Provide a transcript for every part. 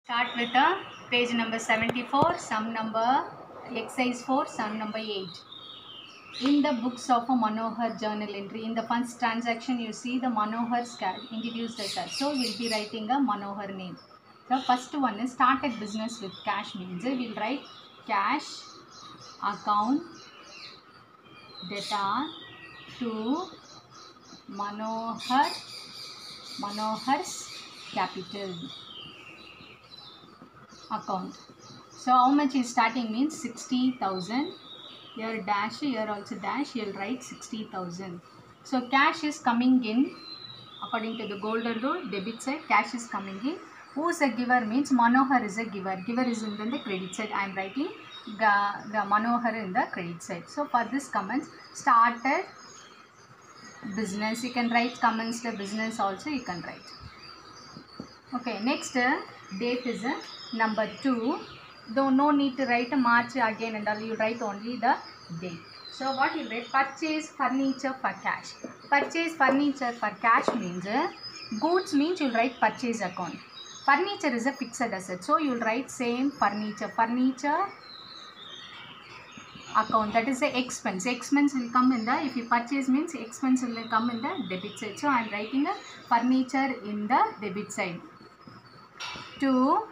Start with the page number 74, sum number exercise 4, sum number 8. In the books of a Manohar journal entry, in the first transaction you see the Manohar's cash introduced as such. So we'll be writing a Manohar name. So first one is started business with cash means we'll write cash account data to Manohar's capital account. So how much is starting means 60,000. Here dash, here also dash, you'll write 60,000. So cash is coming in according to the golden rule, debit side, cash is coming in. Who is a giver means Manohar is a giver. Giver is in the credit side. I am writing the Manohar in the credit side. So for this comments, started business. You can write comments the business also you can write. Okay, next date is number 2. Though no need to write March again and all, you write only the date. So what you write? Purchase furniture for cash. Purchase furniture for cash means goods means you will write purchase account. Furniture is a fixed asset. So you will write same furniture account. That is the expense. Expense will come in the, if you purchase means expense will come in the debit side. So I am writing a furniture in the debit side to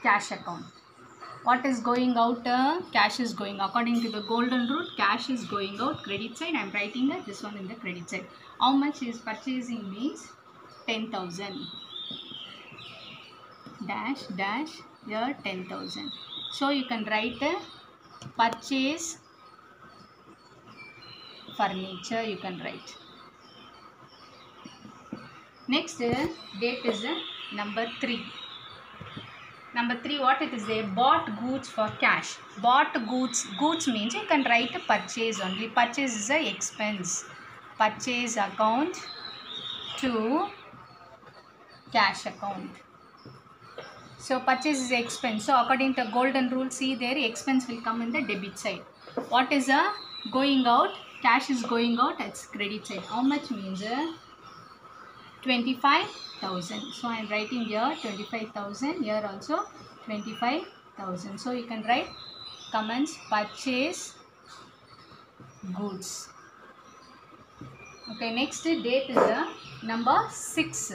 cash account. What is going out? Cash is going. According to the golden rule, cash is going out credit side. I am writing this one in the credit side. How much is purchasing means 10,000. Dash dash here 10,000. So you can write purchase furniture. You can write. Next date is number 3. Number 3, what it is there? Bought goods for cash. Bought goods. Goods means you can write purchase only. Purchase is a expense. Purchase account to cash account. So purchase is expense. So according to golden rule, see there expense will come in the debit side. What is going out? Cash is going out. It's credit side. How much means 25,000. So I am writing here 25,000. Here also 25,000. So you can write comments purchase goods. Okay, next date is number 6.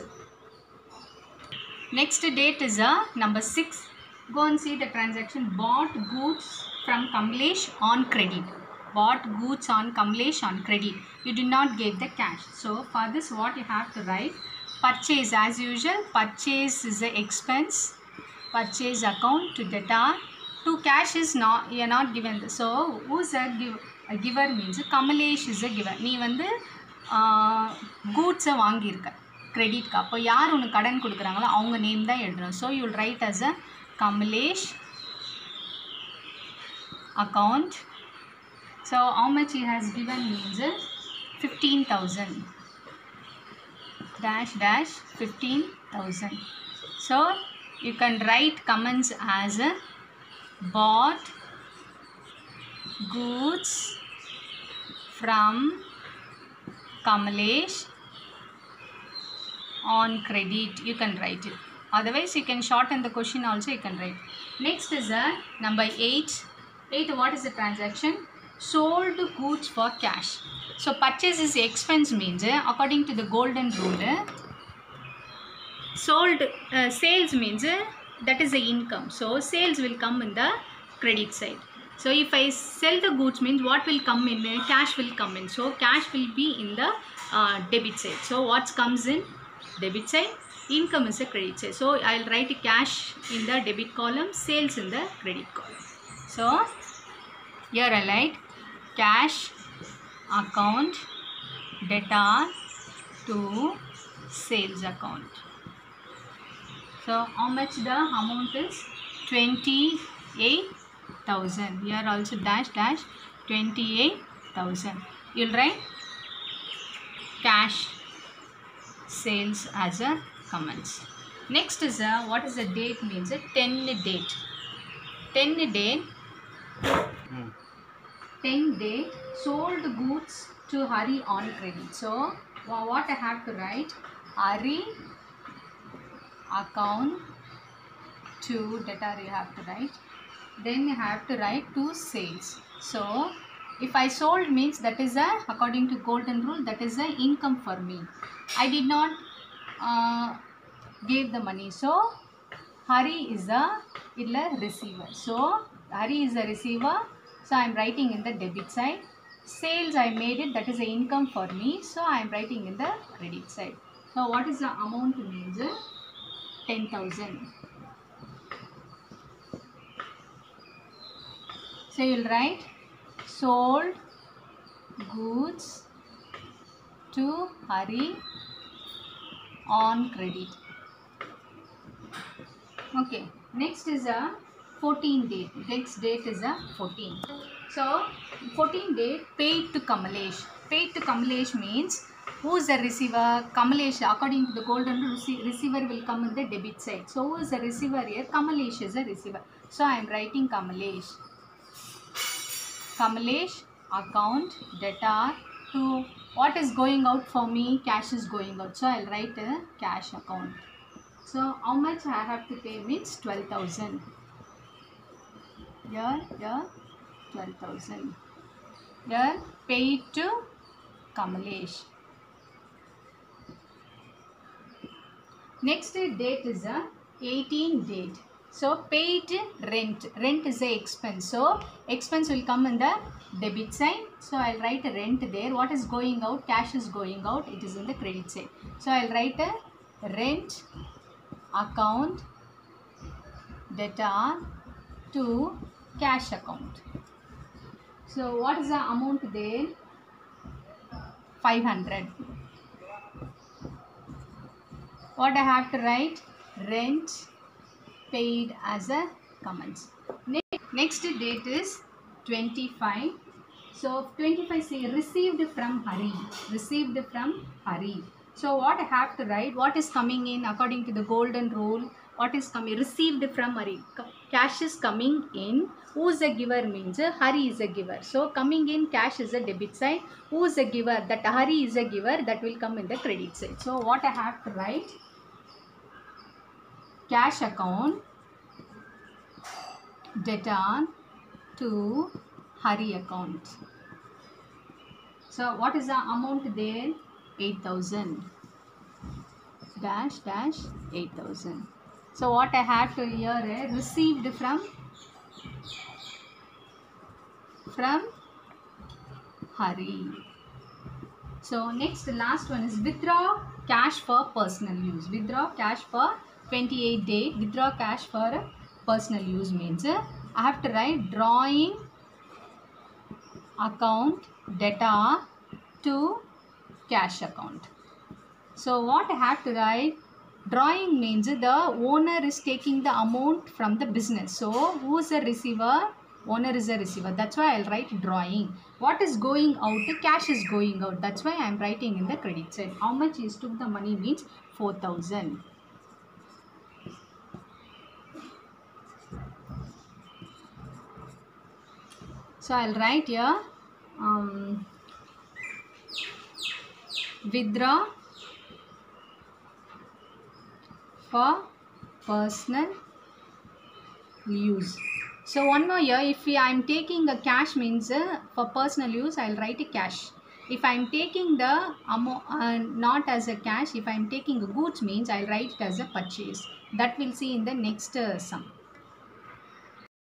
Next date is number 6. Go and see the transaction. Bought goods from Kamlesh on credit. Bought goods on Kamlesh on credit. You did not give the cash. So for this what you have to write? Purchase as usual. Purchase is the expense. Purchase account to debtor. To cash is not, you are not given this. So who is a giver means Kamlesh is a giver. நீ வந்து goods வாங்கியிருக்க கிரெடிட்க்கு. அப்போ யார் உனக்கு கடன் கொடுக்குறாங்களோ அவங்க name தான் எழுதணும். So you will write as a Kamlesh account. So how much he has given means 15,000. Dash dash 15,000. So you can write comments as bought goods from Kamlesh on credit. You can write it. Otherwise you can shorten the question also you can write. Next is number 8. 8, what is the transaction? Sold goods for cash. So purchase is expense means according to the golden rule, sold sales means that is the income. So sales will come in the credit side. So if I sell the goods means what will come in? Cash will come in. So cash will be in the debit side. So what comes in debit side? Income is a credit side. So I will write cash in the debit column, sales in the credit column. So here I write cash account debtor to sales account. So how much the amount is? 28,000. Here also dash dash 28,000. You will write cash sales as a comments. Next is what is the date means 10 date. 10 date. 10 date sold goods to Hari on credit. So what I have to write? Hari account to debtor you have to write. Then you have to write to sales. So if I sold means that is a, according to golden rule, that is a income for me. I did not give the money. So Hari is a receiver. So Hari is a receiver. So I am writing in the debit side. Sales I made it, that is the income for me. So I am writing in the credit side. So what is the amount means? 10,000. So you will write sold goods to Hari on credit. Okay, next is a 14 date. Next date is a 14. So 14 date paid to Kamalesh. Paid to Kamalesh means who is the receiver? Kamalesh. According to the golden rule, receiver will come in the debit side. So who is the receiver here? Kamalesh is a receiver. So I am writing Kamalesh. Kamalesh account debtor to what is going out for me? Cash is going out. So I will write a cash account. So how much I have to pay means 12,000. Here 12,000. Here paid to Kamalesh. Next date is a 18 date. So paid rent. Rent is a expense. So expense will come in the debit side. So I'll write a rent there. What is going out? Cash is going out. It is in the credit side. So I'll write a rent account debtor to cash account. So what is the amount there? 500. What I have to write? Rent paid as a comments. Next date is 25. So 25 say received from Hari. Received from Hari. So what I have to write? What is coming in according to the golden rule? What is coming? Received from Hari. Cash is coming in. Who is the giver means Hari is a giver. So coming in cash is a debit side. Who is the giver? That Hari is a giver. That will come in the credit side. So what I have to write? Cash account debtor to Hari account. So what is the amount there? 8,000 dash 8,000. So what I have to here received from Hari. So next last one is withdraw cash for personal use. Withdraw cash for 28 day. Withdraw cash for personal use means I have to write drawing account debtor to cash account. So what I have to write? Drawing means the owner is taking the amount from the business. So who is the receiver? Owner is a receiver. That's why I'll write drawing. What is going out? The cash is going out. That's why I'm writing in the credit side. How much is took the money means 4,000. So I'll write here withdraw for personal use. So one more here, if I am taking a cash means for personal use, I'll write a cash. If I am taking the amount not as a cash, if I am taking a goods means I'll write it as a purchase. That we'll see in the next sum.